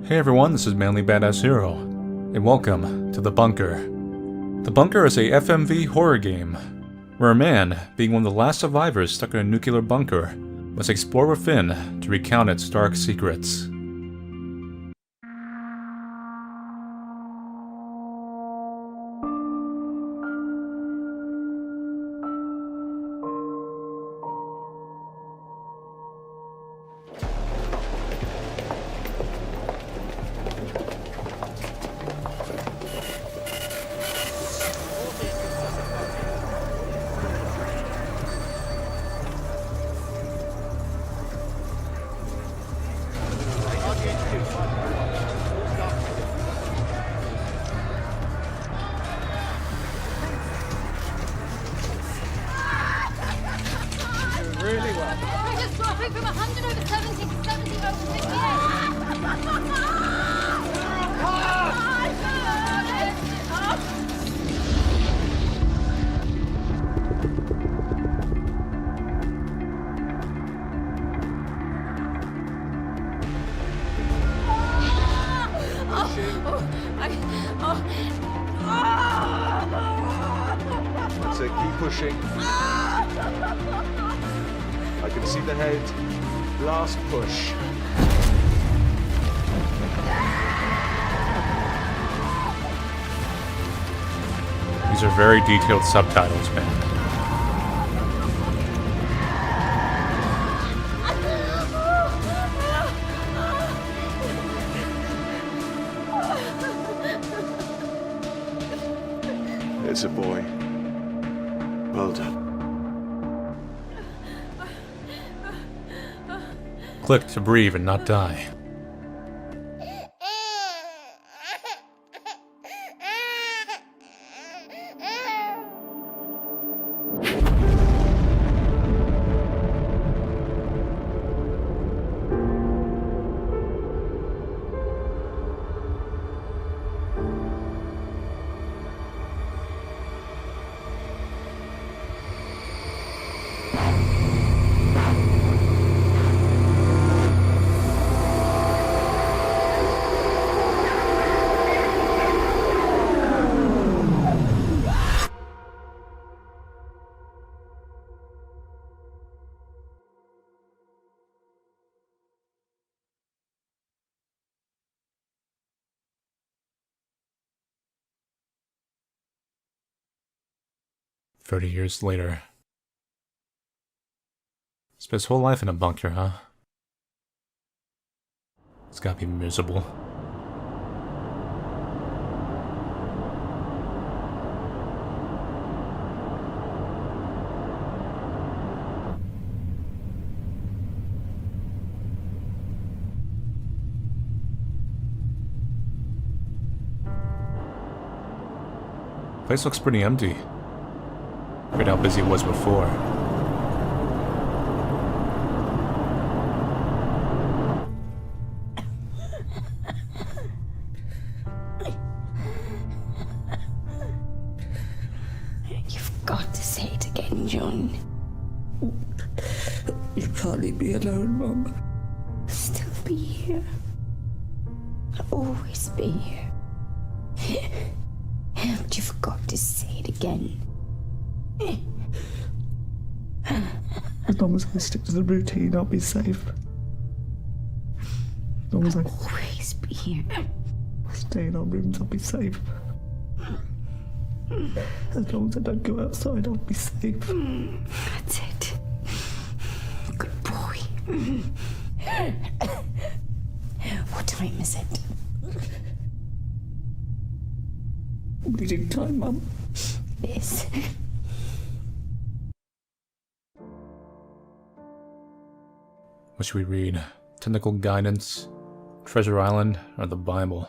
Hey everyone, this is Manly Badass Hero, and welcome to The Bunker. The Bunker is a FMV horror game, where a man, being one of the last survivors stuck in a nuclear bunker, must explore within to recount its dark secrets. Really well. We're just dropping from 100 over 70 to 70 over 58. So keep pushing. I can see the head. Last push. These are very detailed subtitles, man. It's a boy. Well done. Click to breathe and not die. "30 years later. Spent his whole life in a bunker, huh? It's gotta be miserable." Place looks pretty empty. Forget how busy it was before. You've got to say it again, John. You can't leave me alone, Mum. I'll still be here. I'll always be here. But you've got to say it again. As long as I stick to the routine, I'll be safe. As long as I Always be here. stay in our rooms, I'll be safe. As long as I don't go outside, I'll be safe. That's it. Good boy. What time is it? Reading time, Mum. This. What should we read? Technical Guidance, Treasure Island, or the Bible?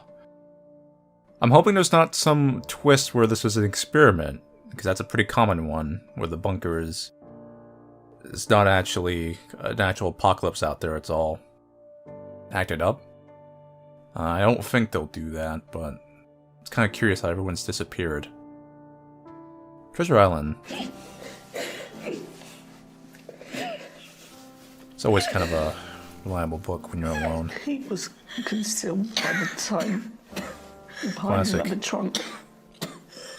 I'm hoping there's not some twist where this was an experiment, because that's a pretty common one, where the bunker is... It's not actually an actual apocalypse out there, it's all acted up. I don't think they'll do that, but it's kind of curious how everyone's disappeared. Treasure Island. It's always kind of a reliable book when you're alone. He was concealed by the time. Behind Classic. another trunk.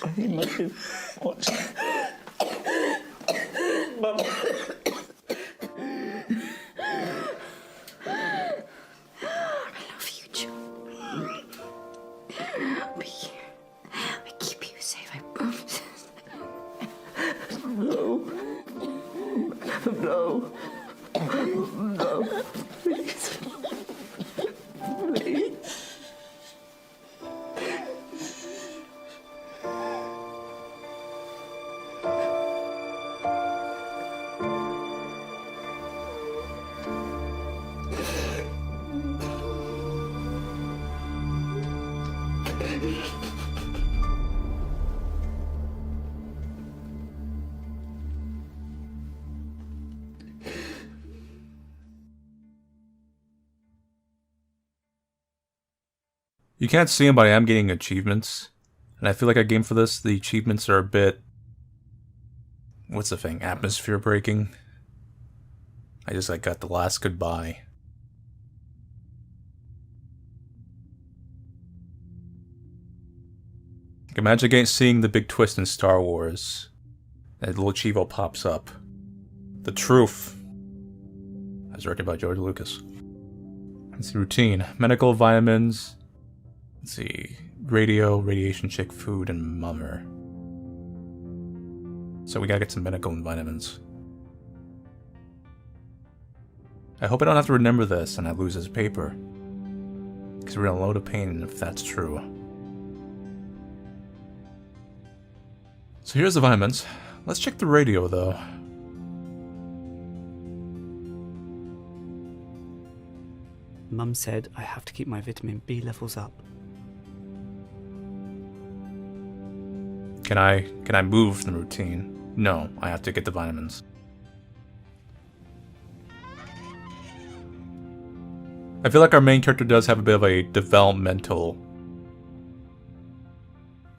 I think he might have watched. Mum. I love you, Joe. I'll be here. I keep you safe, I promise. No. No. No. Please. Please. You can't see them, but I am getting achievements. And I feel like a game for this, the achievements are a bit... What's the thing? Atmosphere breaking? I just got the last goodbye. Imagine seeing the big twist in Star Wars. That little Chivo pops up. The truth. As directed by George Lucas. Let's see, routine. Medical, vitamins. Let's see. Radio, radiation check, food, and mother. So we gotta get some medical and vitamins. I hope I don't have to remember this and I lose this paper. Because we're in a load of pain if that's true. So here's the vitamins. Let's check the radio though. Mum said I have to keep my vitamin B levels up. Can I move from the routine? No, I have to get the vitamins. I feel like our main character does have a bit of a developmental...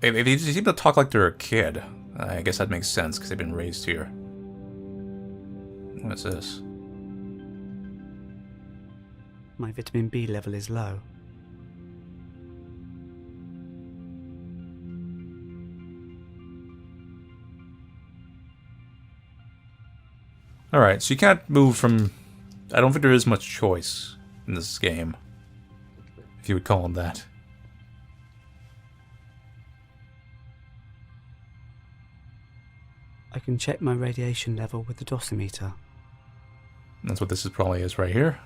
They seem to talk like they're a kid. I guess that makes sense because they've been raised here. What is this? My vitamin B level is low. Alright, so you can't move from... I don't think there is much choice in this game. If you would call it that. I can check my radiation level with the dosimeter. That's what this probably is right here.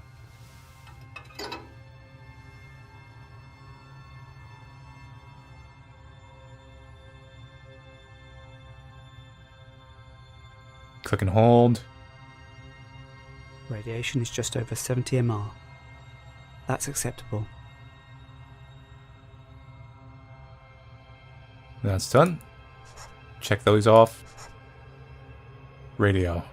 Click and hold. Radiation is just over 70 mR. That's acceptable. That's done. Check those off. Radio.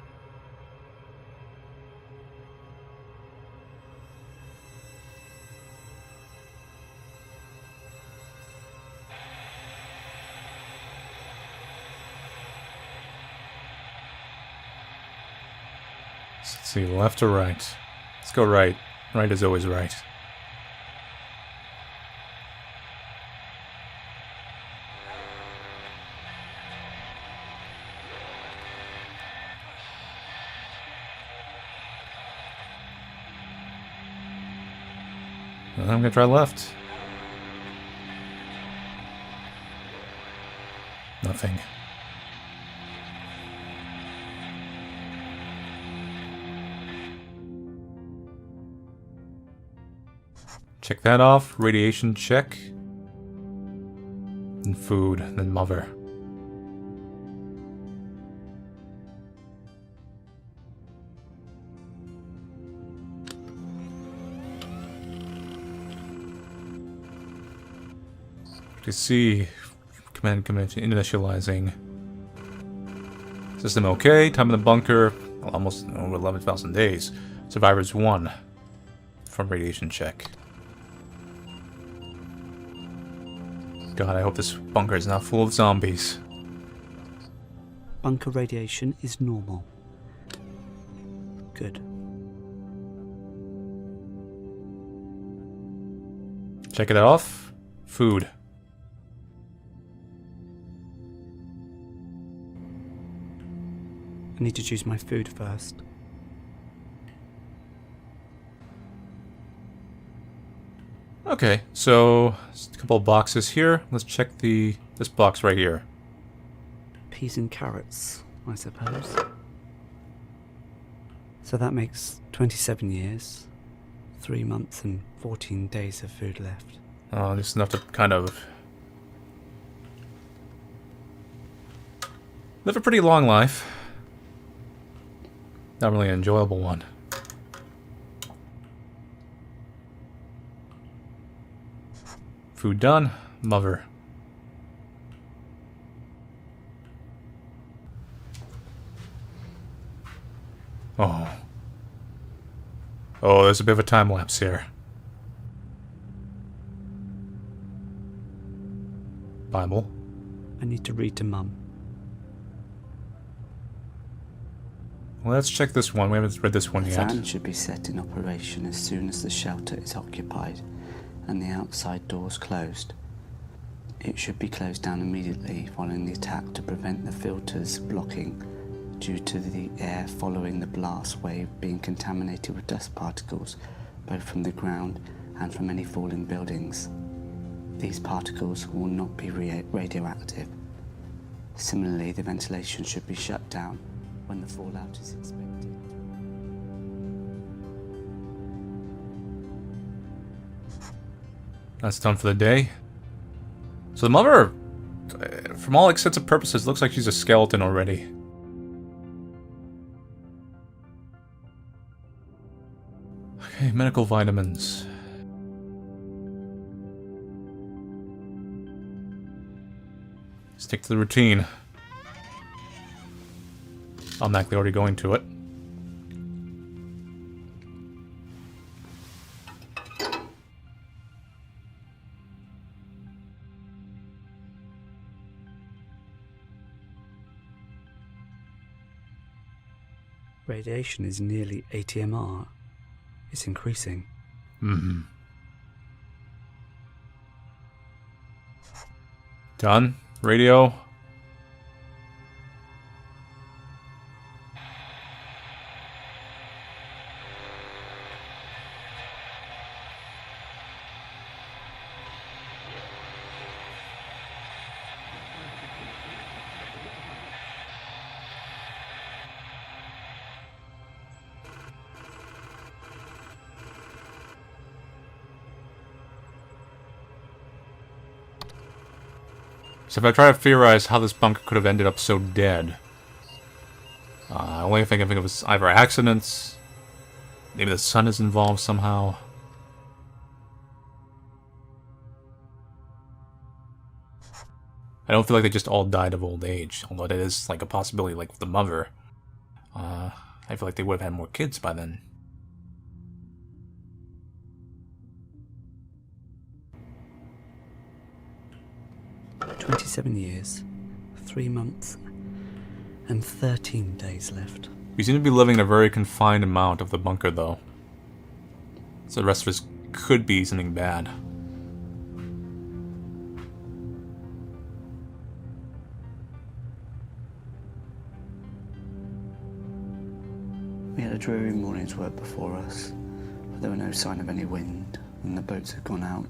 Let's see, left or right? Let's go right. Right is always right. I'm gonna try left. Nothing. Check that off. Radiation check. And food, then mother. To see command initializing. System okay. Time in the bunker. Almost over 11,000 days. Survivors 1 from radiation check. God, I hope this bunker is not full of zombies. Bunker radiation is normal. Good. Check it off. Food. I need to choose my food first. Okay, so just a couple of boxes here. Let's check this box right here. Peas and carrots, I suppose. So that makes 27 years, 3 months and 14 days of food left. Oh, just enough to kind of live a pretty long life. Not really an enjoyable one. Food done. Mother. Oh. Oh, there's a bit of a time lapse here. Bible. I need to read to Mum. Well, let's check this one. We haven't read this one The yet. fan should be set in operation as soon as the shelter is occupied and the outside doors closed. It should be closed down immediately following the attack to prevent the filters blocking due to the air following the blast wave being contaminated with dust particles both from the ground and from any falling buildings. These particles will not be radioactive. Similarly, the ventilation should be shut down when the fallout is expected. That's done for the day. So the mother, from all intents and purposes, looks like she's a skeleton already. Okay, medical vitamins. Stick to the routine. I'm actually already going to it. Radiation is nearly 80 MR. It's increasing. Mm-hmm. Done. Radio. So if I try to theorize how this bunker could have ended up so dead, I only think it was either accidents, maybe the sun is involved somehow. I don't feel like they just all died of old age, although that is like a possibility, like with the mother. I feel like they would have had more kids by then. 27 years, 3 months, and 13 days left. We seem to be living in a very confined amount of the bunker, though. So the rest of us could be something bad. We had a dreary morning's work before us, but there were no sign of any wind, and the boats had gone out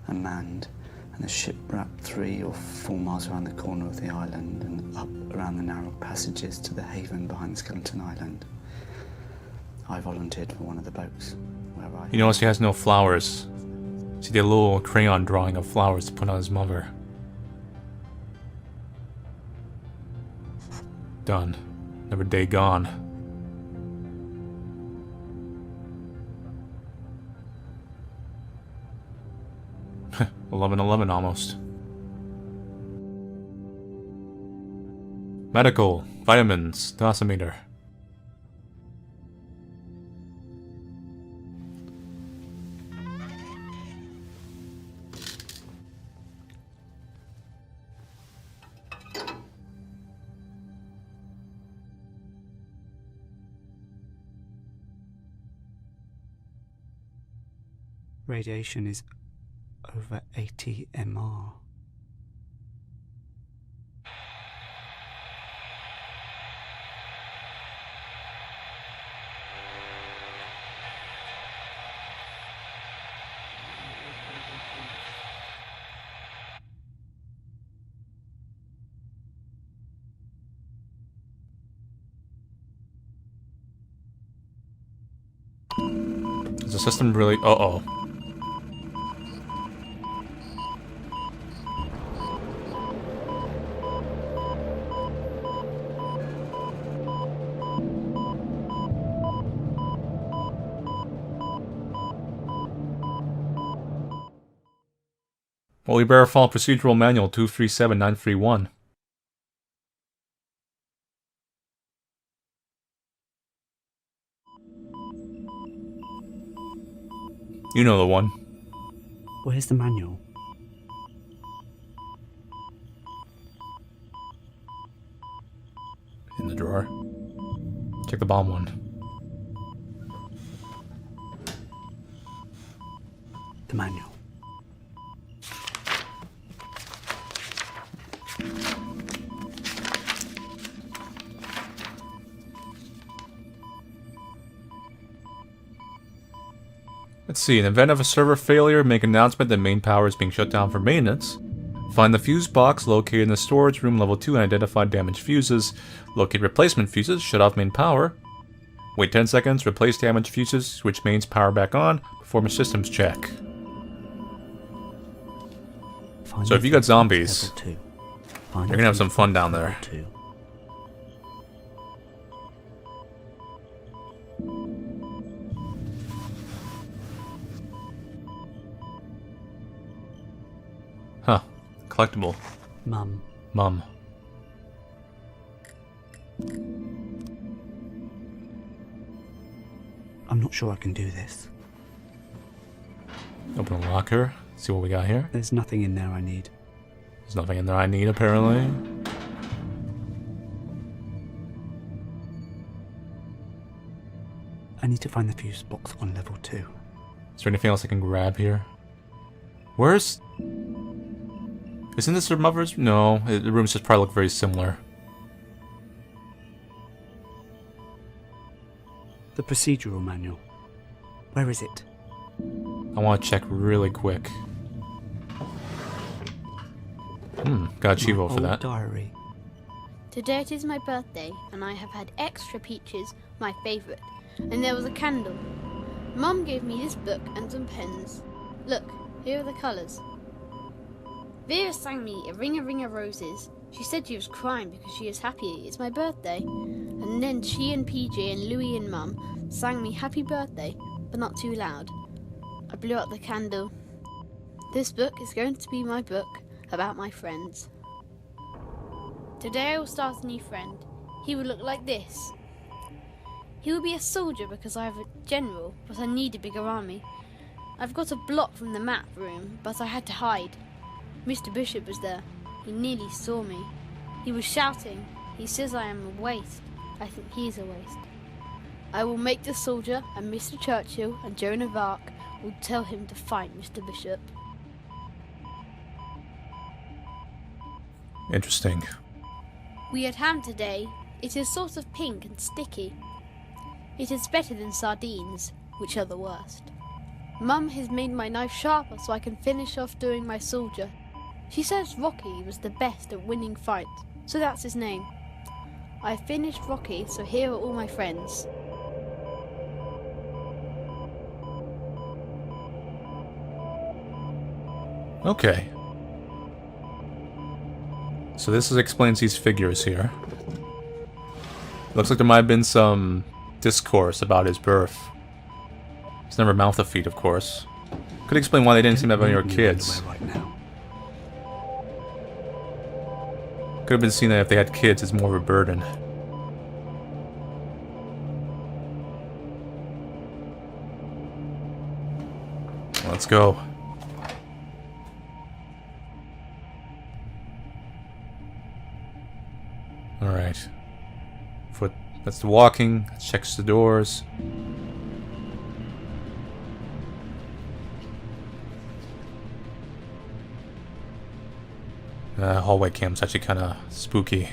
and manned, and the ship wrapped 3 or 4 miles around the corner of the island and up around the narrow passages to the haven behind Skeleton Island. I volunteered for one of the boats, where I... You notice he has no flowers. See the little crayon drawing of flowers to put on his mother. Done. Another day gone. Heh, 11:11 almost. Medical, vitamins, dosimeter. Radiation is over 80 MR. Is the system really... Uh-oh. Well, we better follow Procedural Manual 237931. You know the one. Where's the manual? In the drawer. Check the bomb one. The manual. Let's see, in the event of a server failure, make an announcement that main power is being shut down for maintenance. Find the fuse box located in the storage room level 2 and identify damaged fuses. Locate replacement fuses, shut off main power. Wait 10 seconds, replace damaged fuses, switch mains power back on, perform a systems check. Find So if you got zombies, level 2. you're gonna have some fun down there. Level 2. Huh. Collectible. Mum. Mum. I'm not sure I can do this. Open a locker. See what we got here. There's nothing in there I need. There's nothing in there I need, apparently. I need to find the fuse box on level 2. Is there anything else I can grab here? Where's... Isn't this her mother's? No, the rooms just probably look very similar. The procedural manual. Where is it? I want to check really quick. Got a cheat My roll for old that. diary. Today it is my birthday, and I have had extra peaches, my favourite. And there was a candle. Mum gave me this book and some pens. Look, here are the colours. Vera sang me a ring of roses. She said she was crying because she is happy it's my birthday. And then she and PJ and Louie and Mum sang me happy birthday, but not too loud. I blew out the candle. This book is going to be my book about my friends. Today I will start a new friend. He will look like this. He will be a soldier because I have a general, but I need a bigger army. I've got a block from the map room, but I had to hide. Mr. Bishop was there. He nearly saw me. He was shouting. He says I am a waste. I think he is a waste. I will make the soldier, and Mr. Churchill and Joan of Arc will tell him to fight Mr. Bishop. Interesting. We had ham today. It is sort of pink and sticky. It is better than sardines, which are the worst. Mum has made my knife sharper so I can finish off doing my soldier. She says Rocky was the best at winning fights, so that's his name. I finished Rocky, so here are all my friends. Okay. So this explains these figures here. Looks like there might have been some discourse about his birth. He's never mouthed a feat, of course. Could explain why they didn't seem to have any of your kids. Right now. Could have been seen that if they had kids, it's more of a burden. Let's go. Alright. Foot. That's the walking. That checks the doors. Hallway cam's actually kind of spooky.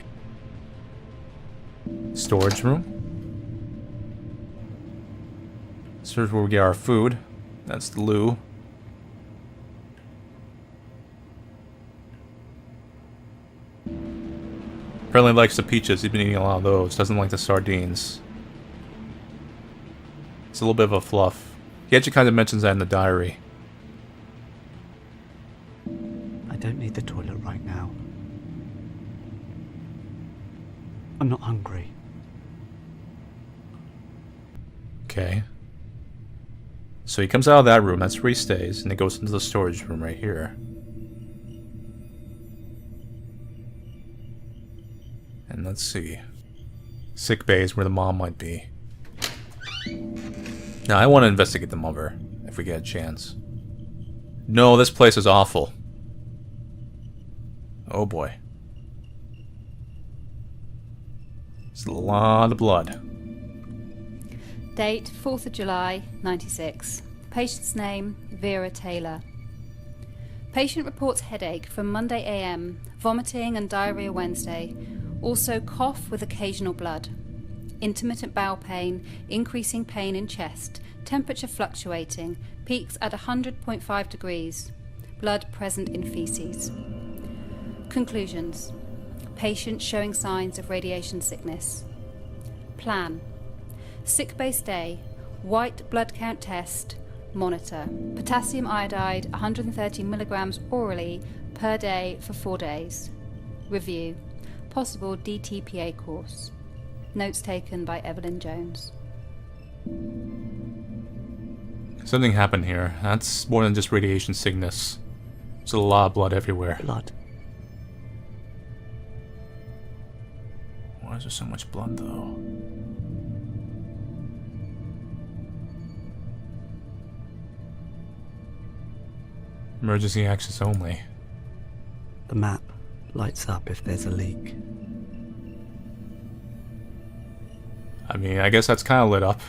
Storage room. This is where we get our food. That's the loo. Apparently likes the peaches. He's been eating a lot of those. Doesn't like the sardines. It's a little bit of a fluff. He actually kind of mentions that in the diary. I don't need the toilet right now. I'm not hungry. Okay. So he comes out of that room, that's where he stays, and he goes into the storage room right here. And let's see. Sick bay is where the mom might be. Now, I want to investigate the mother, if we get a chance. No, this place is awful. Oh boy. It's a lot of blood. Date 4th of July 96. Patient's name Vera Taylor. Patient reports headache from Monday AM, vomiting and diarrhea Wednesday. Also cough with occasional blood. Intermittent bowel pain, increasing pain in chest, temperature fluctuating, peaks at 100.5 degrees. Blood present in feces. Conclusions. Patient showing signs of radiation sickness. Plan. Sick bay stay. White blood count test. Monitor. Potassium iodide 130 milligrams orally per day for 4 days. Review. Possible DTPA course. Notes taken by Evelyn Jones. Something happened here. That's more than just radiation sickness. There's a lot of blood everywhere. Blood. Why is there so much blood, though? Emergency access only. The map lights up if there's a leak. I mean, I guess that's kind of lit up.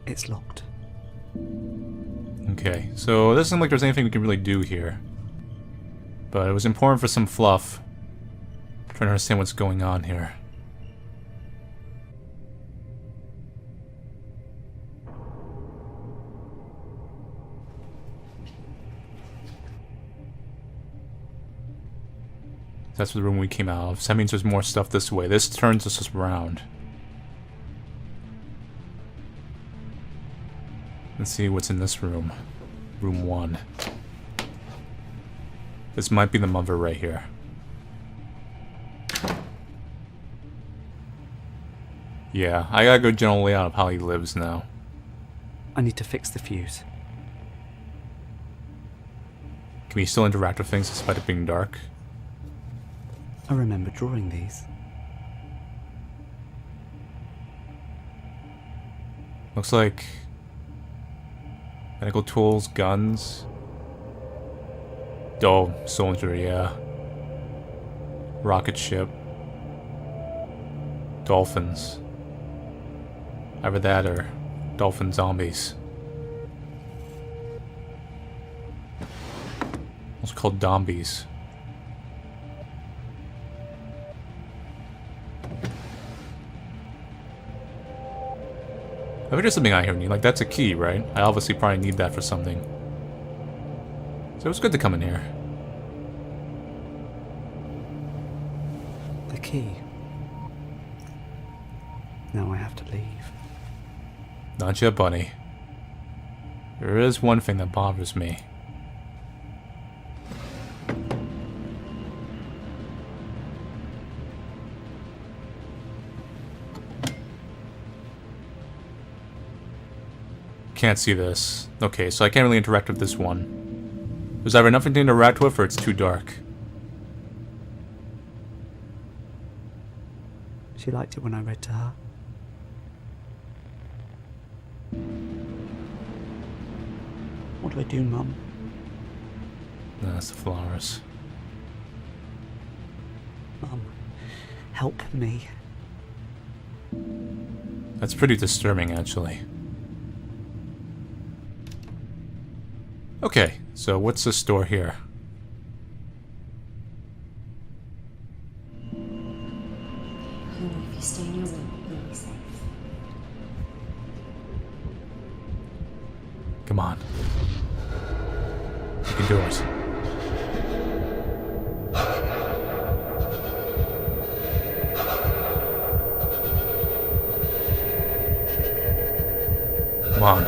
It's locked. Okay, so it doesn't seem like there's anything we can really do here. But it was important for some fluff. I'm trying to understand what's going on here. That's the room we came out of. So that means there's more stuff this way. This turns us around. Let's see what's in this room. Room 1. This might be the mother right here. Yeah, I got a good general layout of how he lives now. I need to fix the fuse. Can we still interact with things despite it being dark? I remember drawing these. Looks like medical tools, guns. Oh, soldier, yeah. Rocket ship. Dolphins. Either that or dolphin zombies. It's called zombies. I think there's something I here need. Like, that's a key, right? I obviously probably need that for something. So it was good to come in here. The key. Now I have to leave. Not yet, buddy. There is one thing that bothers me. Can't see this. Okay, so I can't really interact with this one. There's either nothing to interact with or it's too dark. She liked it when I read to her. What do I do, Mum? No, that's the flowers. Mum, help me. That's pretty disturbing, actually. Okay, so what's the store here? You know, if you stay in your room, you'll be safe. Come on. You can do it. Come on.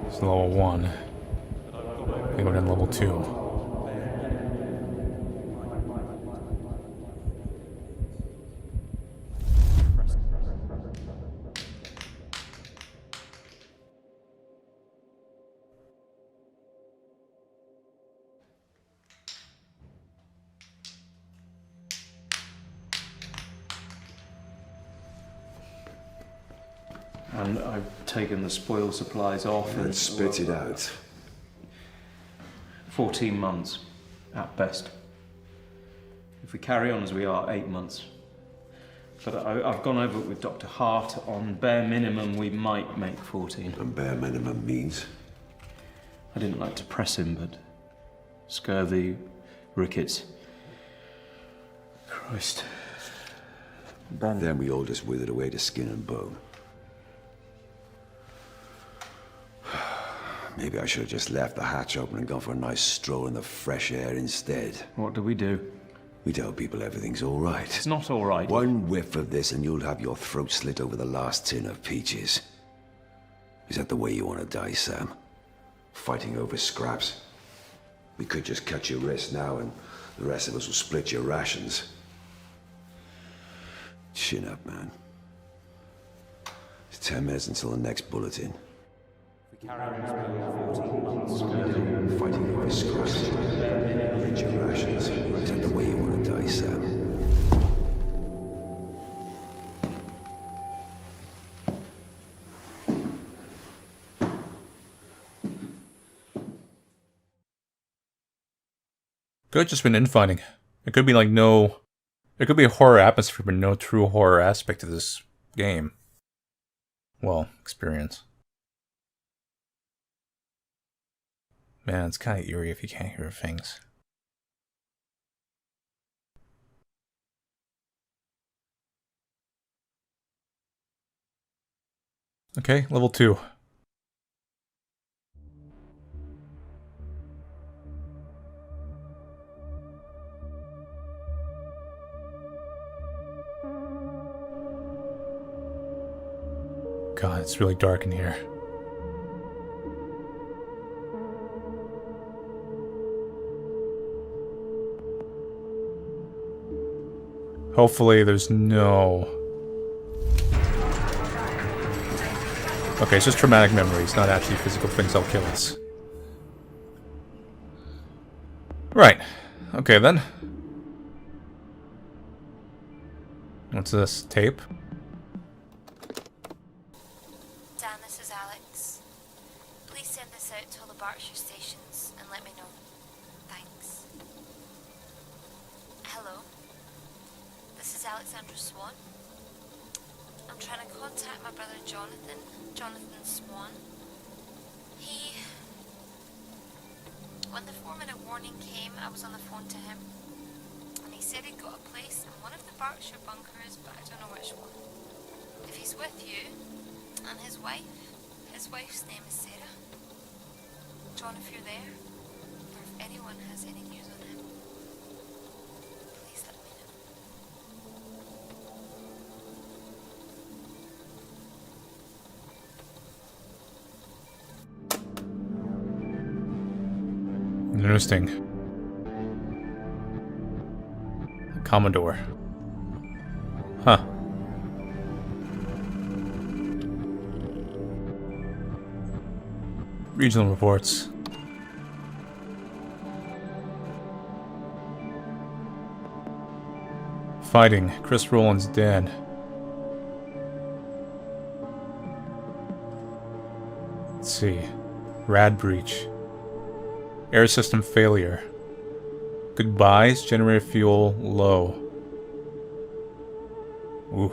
It's level 1. I go down to level 2. And I've taken the spoil supplies off And spit it out. 14 months, at best. If we carry on as we are, 8 months. But I've gone over it with Dr. Hart. On bare minimum, we might make 14. And bare minimum means? I didn't like to press him, but scurvy, rickets. Christ. Then we all just withered away to skin and bone. Maybe I should have just left the hatch open and gone for a nice stroll in the fresh air instead. What do we do? We tell people everything's all right. It's not all right. One whiff of this and you'll have your throat slit over the last tin of peaches. Is that the way you want to die, Sam? Fighting over scraps? We could just cut your wrist now and the rest of us will split your rations. Chin up, man. It's 10 minutes until the next bulletin. Fighting over scraps. Split your rations. Is that the way you want to die, Sam? Could have just been infighting. It could be like no... It could be a horror atmosphere, but no true horror aspect to this game. Well, experience. Man, it's kind of eerie if you can't hear things. Okay, level 2. God, it's really dark in here. Hopefully there's no... Okay, it's just traumatic memories, not actually physical things that'll kill us. Right. Okay then. What's this? Tape? Dan, this is Alex. Please send this out to all the Berkshire stations and let me know. Thanks. Hello? This is Alexandra Swan. I'm trying to contact my brother Jonathan Swan. When the 4-minute warning came, I was on the phone to him. And he said he'd got a place in one of the Berkshire bunkers, but I don't know which one. If he's with you, and his wife's name is Sarah. John, if you're there, or if anyone has any news on him, please let me know. Interesting. Commodore. Huh. Regional reports. Fighting. Chris Rowland's dead. Let's see. Rad breach. Air system failure. Goodbyes. Generator fuel low. Ooh.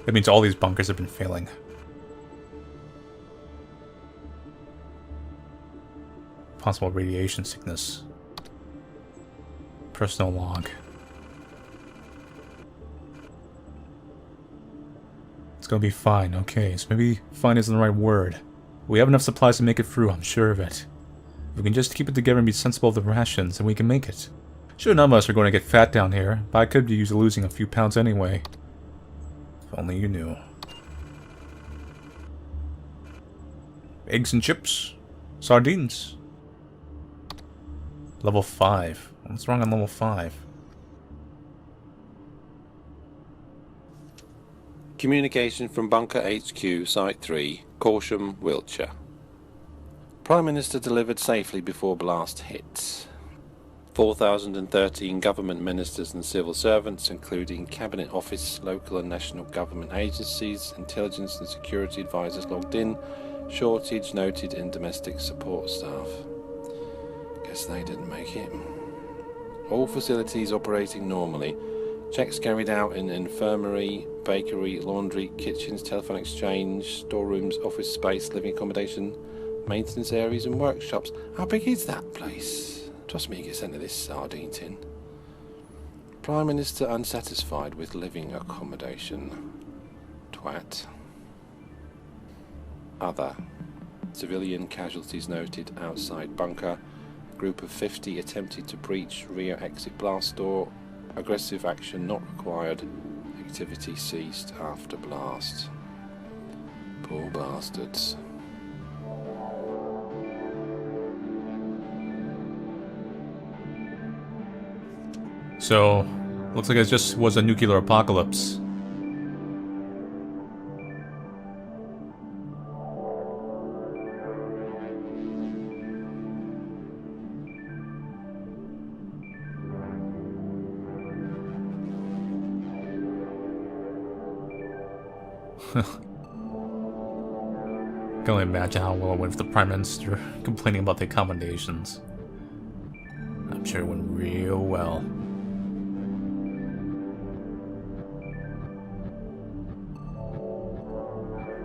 That means all these bunkers have been failing. Possible radiation sickness. Personal log. It's gonna be fine, okay, so maybe fine isn't the right word. We have enough supplies to make it through, I'm sure of it. If we can just keep it together and be sensible of the rations, then we can make it. Sure, none of us are going to get fat down here, but I could use losing a few pounds anyway. If only you knew. Eggs and chips. Sardines. Level 5. What's wrong on level 5? Communication from Bunker HQ, Site 3, Corsham, Wiltshire. Prime Minister delivered safely before blast hit. 4,013 government ministers and civil servants, including Cabinet Office, local and national government agencies, intelligence and security advisors logged in. Shortage noted in domestic support staff. Guess they didn't make it. All facilities operating normally. Checks carried out in infirmary, bakery, laundry, kitchens, telephone exchange, storerooms, office space, living accommodation, maintenance areas and workshops. How big is that place? Trust me, you get sent to this sardine tin. Prime Minister unsatisfied with living accommodation. Twat. Other. Civilian casualties noted outside bunker. Group of 50 attempted to breach rear exit blast door. Aggressive action not required. Activity ceased after blast. Poor bastards. So, looks like it just was a nuclear apocalypse. Can only imagine how well it went for the Prime Minister complaining about the accommodations. I'm sure it went real well.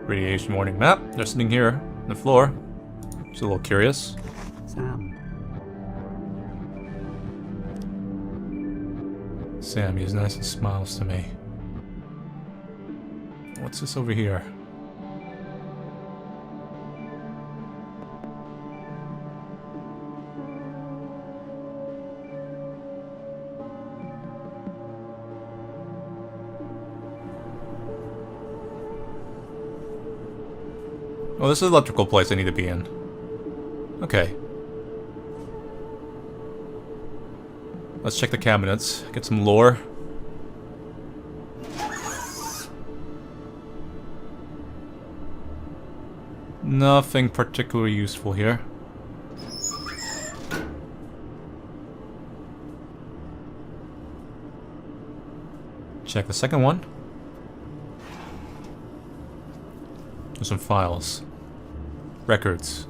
Radiation warning map. They're sitting here on the floor. Just a little curious. Sam. Sam, he's nice and smiles to me. What's this over here? Oh, this is an electrical place I need to be in. Okay. Let's check the cabinets, get some lore. Nothing particularly useful here. Check the second one. There's some files. Records.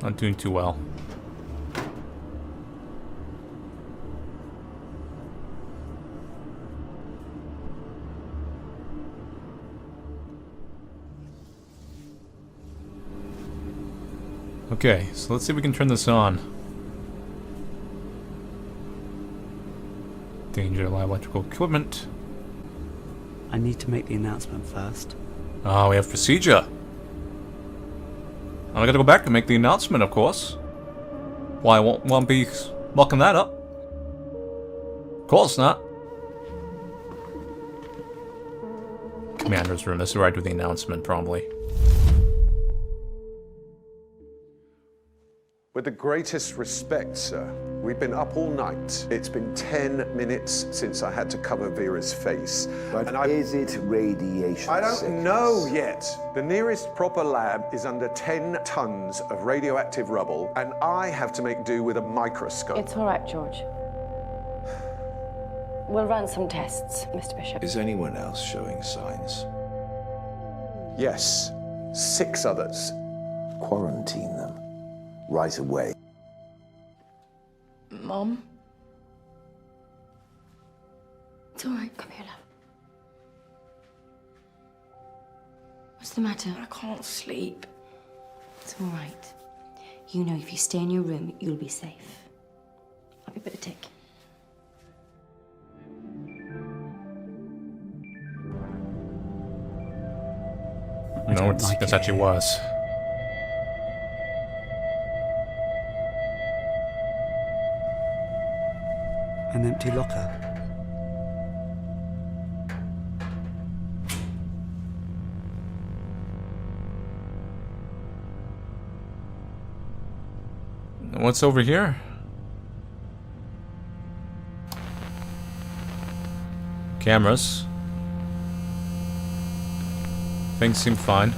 Not doing too well. Okay, so let's see if we can turn this on. Danger, live electrical equipment. I need to make the announcement first. Oh, we have procedure. I gotta go back and make the announcement, of course. Why, won't be mucking that up. Of course not. Commander's room. This is where I do the announcement, probably. With the greatest respect, sir, we've been up all night. It's been 10 minutes since I had to cover Vera's face. But is it radiation I don't sickness? know yet. The nearest proper lab is under 10 tons of radioactive rubble, and I have to make do with a microscope. It's all right, George. We'll run some tests, Mr. Bishop. Is anyone else showing signs? Yes, 6 others. Quarantine them. Right away. Mom? It's all right. Come here, love. What's the matter? I can't sleep. It's all right. You know if you stay in your room, you'll be safe. I'll be a bit of tick. No, it's actually worse. An empty locker. What's over here? Cameras. Things seem fine.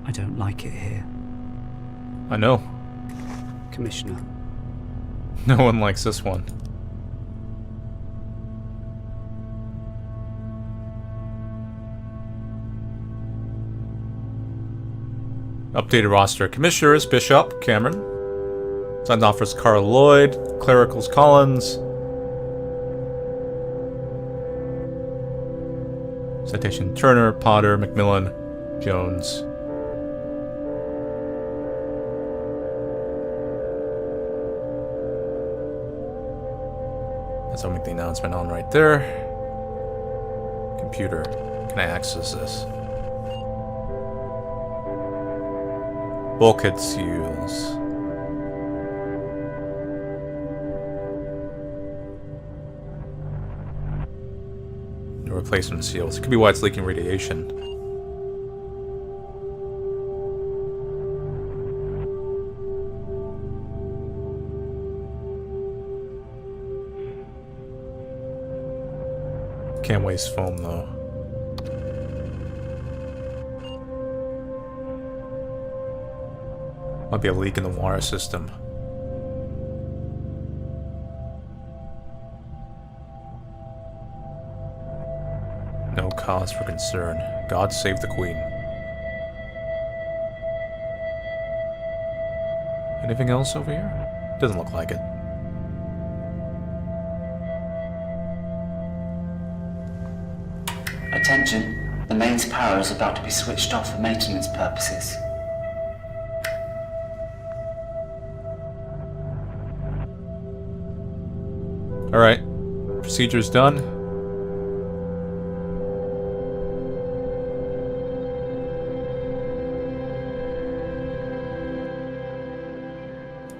I don't like it here. I know. Commissioner. No one likes this one. Updated roster. Commissioners, Bishop, Cameron. Signed offers Carl Lloyd, Clericals Collins. Citation Turner, Potter, McMillan, Jones. That's I'll make the announcement on right there. Computer. Can I access this? Bulkhead seals. No replacement seals. It could be why it's leaking radiation. Can't waste foam though. Might be a leak in the water system. No cause for concern. God save the Queen. Anything else over here? Doesn't look like it. Attention, the mains power is about to be switched off for maintenance purposes. Alright. Procedure's done.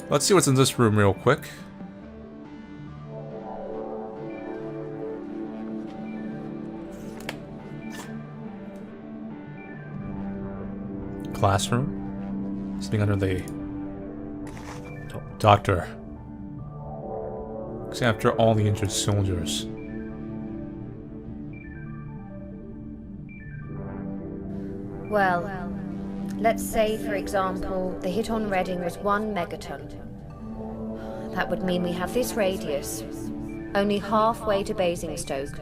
Let's see what's in this room real quick. Classroom. Sitting under the doctor. Looks after all the injured soldiers. Well, let's say, for example, the hit on Reading was 1 megaton. That would mean we have this radius, only halfway to Basingstoke.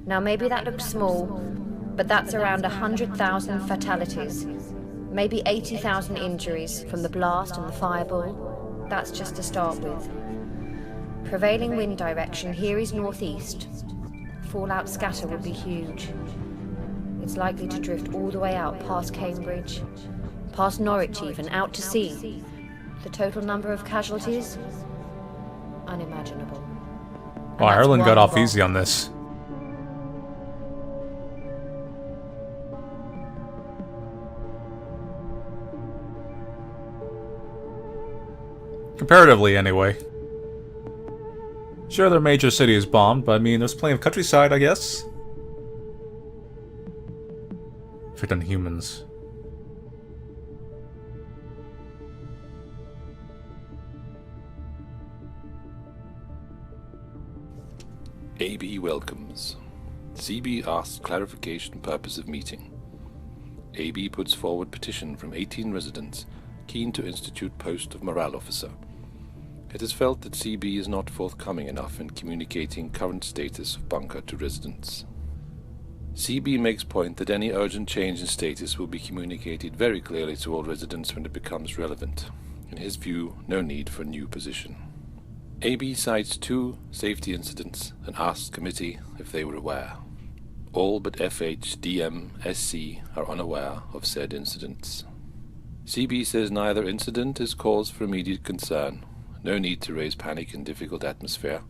Now maybe that looks small, but that's around 100,000 fatalities, maybe 80,000 injuries from the blast and the fireball. That's just to start with. Prevailing wind direction here is northeast. Fallout scatter would be huge. It's likely to drift all the way out past Cambridge, past Norwich even, out to sea. The total number of casualties? Unimaginable. Oh, Ireland got off easy on this. Comparatively, anyway. Sure, their major city is bombed, but I mean, there's plenty of countryside, I guess. Effect on humans. AB welcomes. CB asks clarification purpose of meeting. AB puts forward petition from 18 residents keen to institute post of morale officer. It is felt that CB is not forthcoming enough in communicating current status of bunker to residents. CB makes point that any urgent change in status will be communicated very clearly to all residents when it becomes relevant. In his view, no need for a new position. AB cites 2 safety incidents and asks committee if they were aware. All but FH, DM, SC are unaware of said incidents. CB says neither incident is cause for immediate concern. No need to raise panic in difficult atmosphere.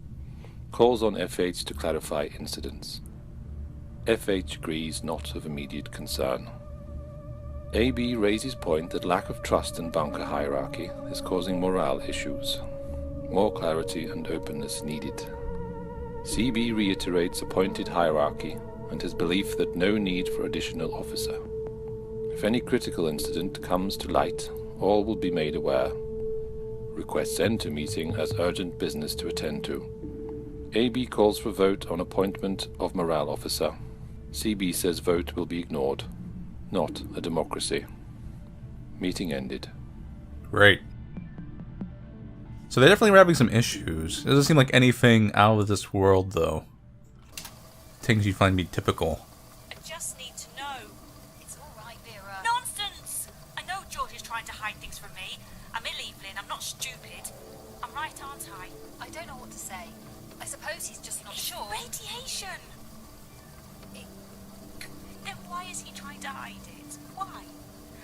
Calls on FH to clarify incidents. FH agrees not of immediate concern. AB raises point that lack of trust in bunker hierarchy is causing morale issues. More clarity and openness needed. CB reiterates appointed hierarchy and his belief that no need for additional officer. If any critical incident comes to light, all will be made aware. Requests end to meeting as urgent business to attend to. AB calls for vote on appointment of morale officer. CB says vote will be ignored. Not a democracy. Meeting ended. Great. So they're definitely having some issues. It doesn't seem like anything out of this world, though. Things you find to be typical. I just need to know. It's all right, Vera. Nonsense! I know George is trying to hide things from me. I'm ill, Evelyn. I'm not stupid. I'm right, aren't I? I don't know what to say. I suppose he's just not sure. Radiation! Then why is he trying to hide it? Why?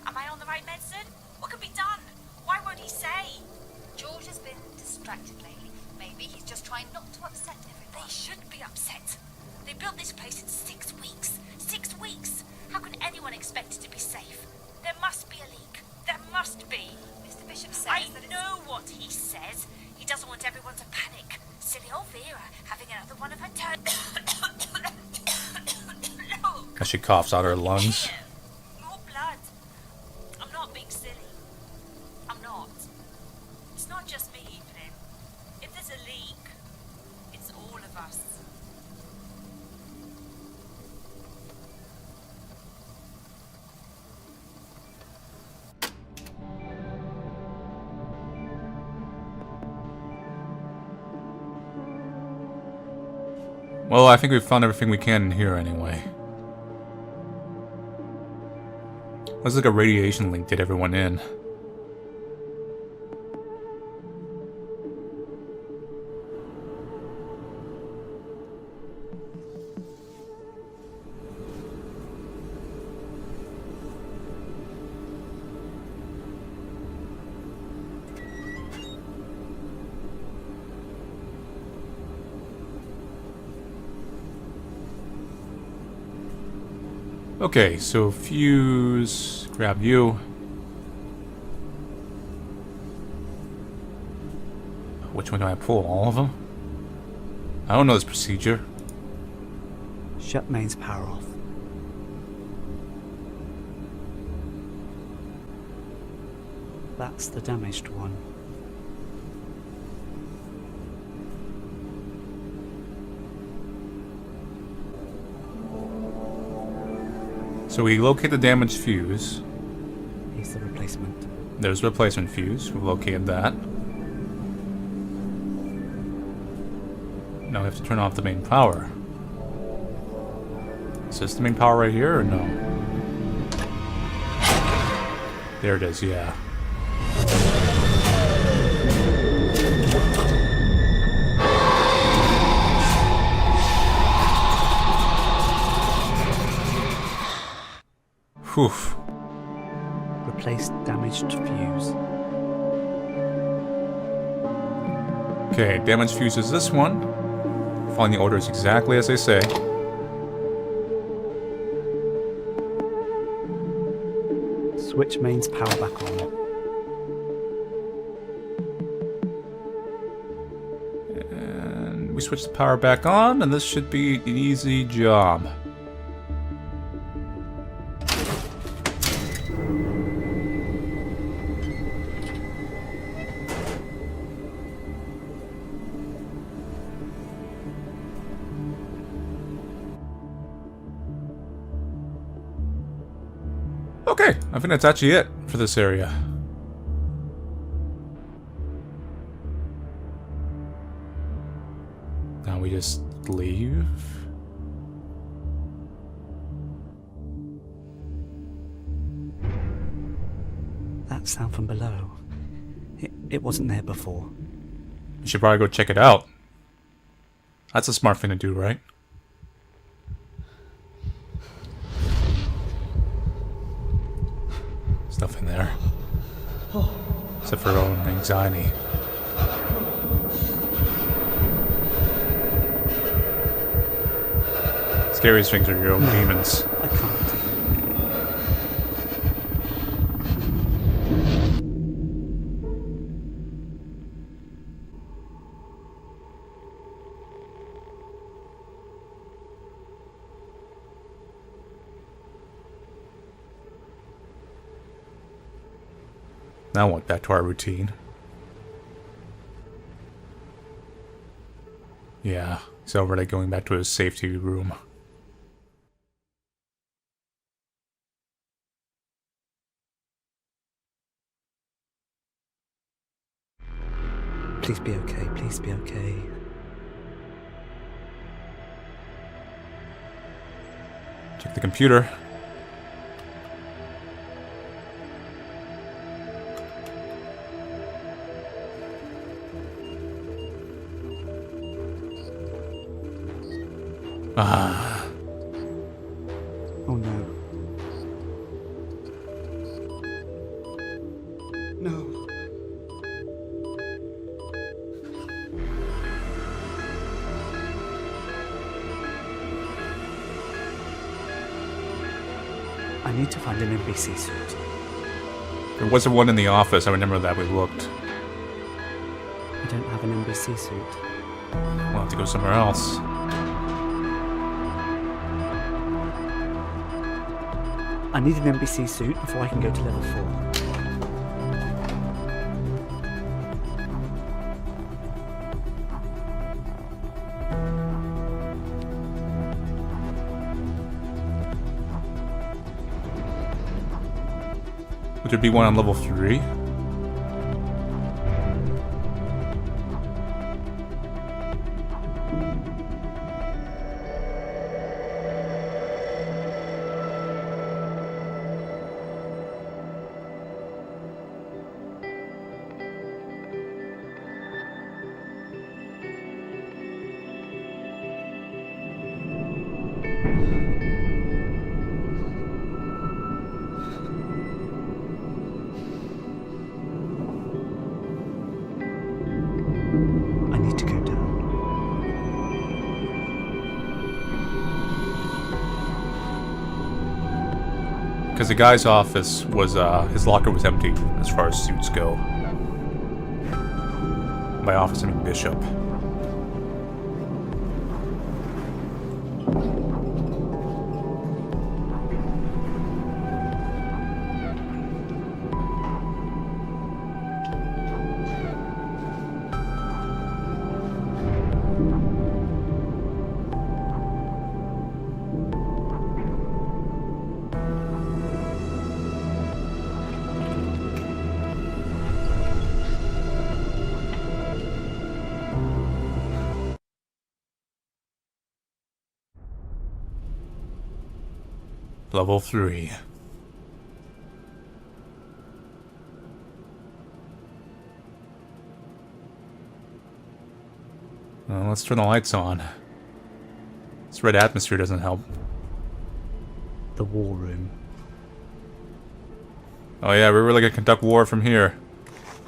Am I on the right medicine? What can be done? Why won't he say? George has been distracted lately. Maybe he's just trying not to upset everyone. They should be upset. They built this place in 6 weeks. 6 weeks! How can anyone expect it to be safe? There must be a leak. There must be. Mr. Bishop says I that know what he says. He doesn't want everyone to panic. Silly old Vera having another one of her turns. As she coughs out her lungs. More blood. I'm not being silly. I'm not. It's not just me, Evelyn. If there's a leak, it's all of us. Well, I think we've found everything we can in here anyway. Looks like a radiation link did everyone in. Okay, so fuse, grab you. Which one do I pull? All of them? I don't know this procedure. Shut mains power off. That's the damaged one. So we locate the damaged fuse. Here's the replacement. There's a replacement fuse. We've located that. Now we have to turn off the main power. Is this the main power right here or no? There it is, yeah. Whew. Replace damaged fuse. Okay, damaged fuse is this one. Following the orders exactly as they say. Switch mains power back on. we switch the power back on, and this should be an easy job. Okay, I think that's actually it for this area. Now we just leave. That sound from below. It wasn't there before. You should probably go check it out. That's a smart thing to do, right? Stuff in there. Except for our own anxiety. Scariest things are your own demons. I can't. Now what? Back to our routine. Yeah, he's already going back to his safety room. Please be okay, please be okay. Check the computer. Ah. Oh no. No. I need to find an NBC suit. There wasn't one in the office. I remember that we looked. I don't have an NBC suit. We'll have to go somewhere else. I need an NBC suit before I can go to level 4. Would there be one on level 3? I need to go down. Because the guy's office was, his locker was empty as far as suits go. By office, I mean Bishop. Level 3. Well, let's turn the lights on. This red atmosphere doesn't help. The war room. Oh yeah, we're really gonna conduct war from here.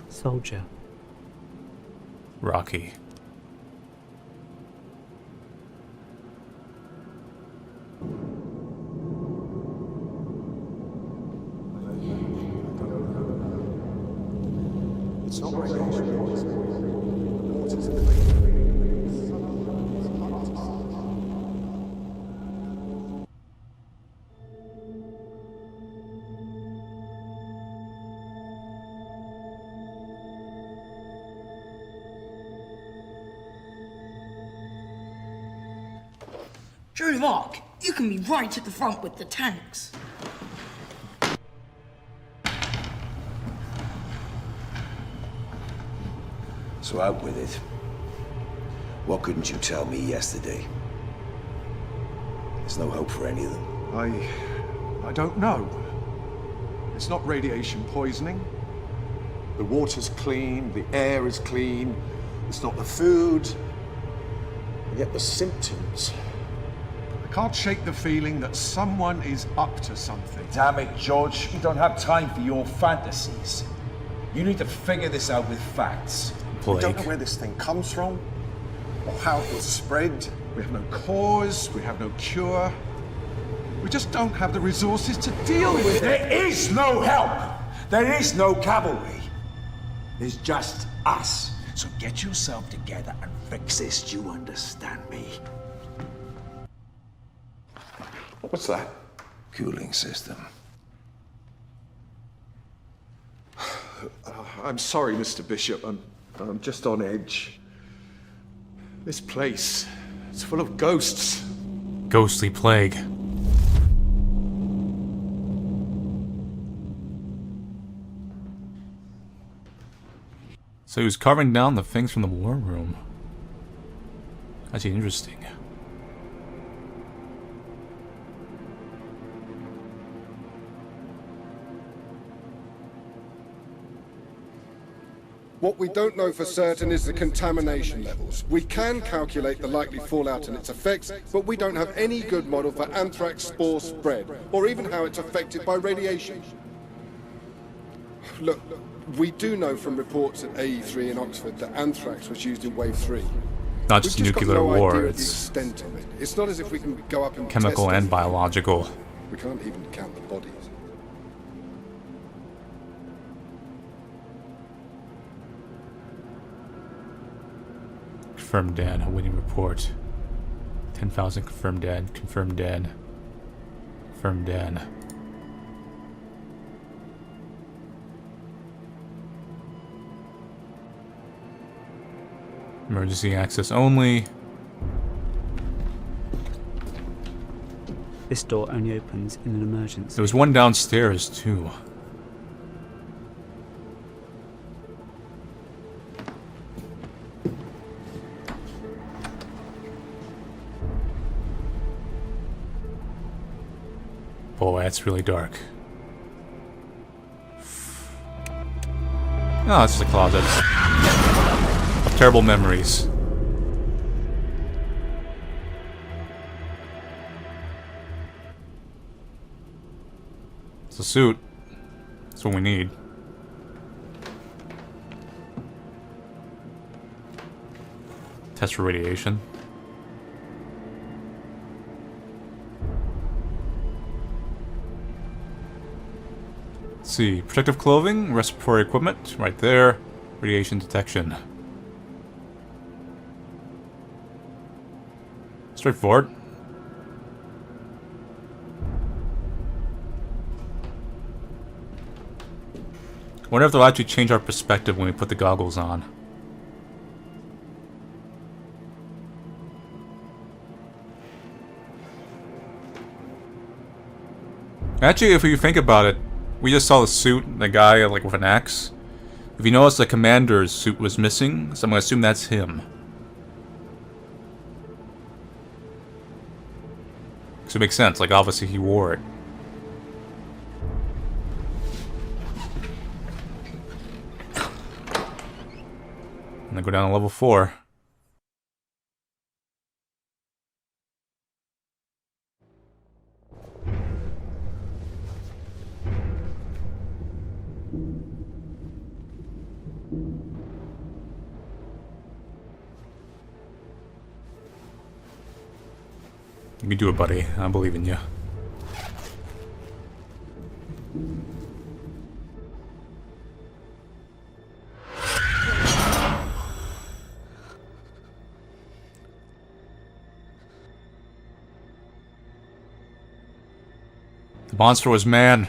Soldier. Rocky. It's not regulations. The waters of the Joe Mark, you can be right at the front with the tanks. So out with it. What couldn't you tell me yesterday? There's no hope for any of them. I don't know. It's not radiation poisoning. The water's clean, the air is clean. It's not the food. And yet the symptoms. I can't shake the feeling that someone is up to something. Damn it, George. We don't have time for your fantasies. You need to figure this out with facts. We don't know where this thing comes from, or how it was spread. We have no cause, we have no cure. We just don't have the resources to deal with it. There is no help. There is no cavalry. There's just us. So get yourself together and fix this. Do you understand me? What's that? Cooling system. I'm sorry, Mr. Bishop. I'm just on edge. This place, it's full of ghosts. Ghostly plague. So he was carving down the things from the war room. That's interesting. What we don't know for certain is the contamination levels. We can calculate the likely fallout and its effects, but we don't have any good model for anthrax spore spread, or even how it's affected by radiation. Look, we do know from reports at AE3 in Oxford that anthrax was used in Wave 3. Not just nuclear war, it's extent of it. It's not as if we can go up and chemical test and it. biological. We can't even count the bodies. Confirmed dead. Awaiting report. 10,000 confirmed dead. Confirmed dead. Confirmed dead. Emergency access only. This door only opens in an emergency. There was one downstairs too. Boy, that's really dark. Oh, it's just a closet. Of terrible memories. It's a suit. That's what we need. Test for radiation. Let's see. Protective clothing, respiratory equipment, right there. Radiation detection. Straightforward. Wonder if they'll actually change our perspective when we put the goggles on. Actually, if you think about it, we just saw the suit, the guy like with an axe. If you notice, the commander's suit was missing, so I'm gonna assume that's him. So it makes sense, like obviously he wore it. And then go down to level 4. You can do it, buddy. I believe in you. The monster was man.